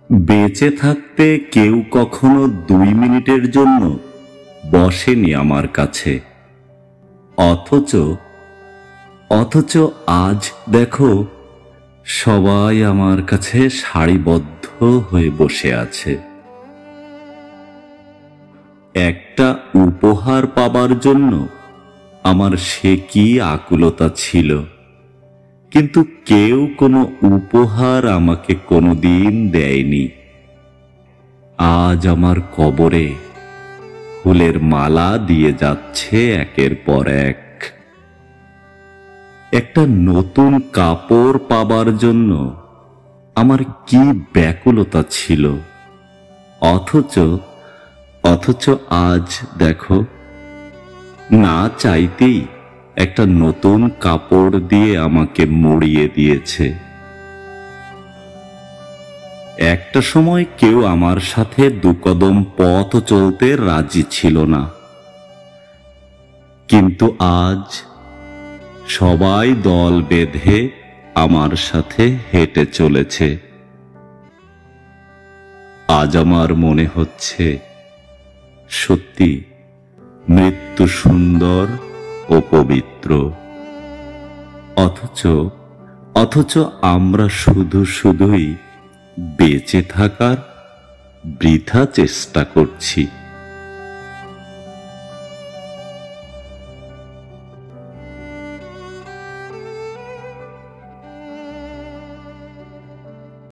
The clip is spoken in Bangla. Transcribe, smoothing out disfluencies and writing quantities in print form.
বেঁচে থাকতে কেউ কখনো 2 মিনিটের জন্য বসেনি আমার কাছে। অথচ অথচ আজ দেখো, সবাই আমার কাছে সারিবদ্ধ হয়ে বসে আছে। একটা উপহার পাবার জন্য আমার সে কি আকুলতা ছিল, কিন্তু কেউ কোনো উপহার আমাকে কোনোদিন দেয়নি। আজ আমার কবরে ফুলের মালা দিয়ে যাচ্ছে একের পর এক। একটা নতুন কাপড় পাবার জন্য আমার কি ব্যাকুলতা ছিল, অথচ আজ দেখো, না চাইতেই একটা নতুন কাপড় দিয়ে আমাকে মুড়িয়ে দিয়েছে। একটা সময় কেউ আমার সাথে 2 কদম পথ চলতে রাজি ছিল না, কিন্তু আজ সবাই দল বেঁধে আমার সাথে হেঁটে চলেছে। আজ আমার মনে হচ্ছে, সত্যি মৃত্যু সুন্দর ও পবিত্র, অথচ আমরা শুধুই বেঁচে থাকার বৃথা চেষ্টা করছি।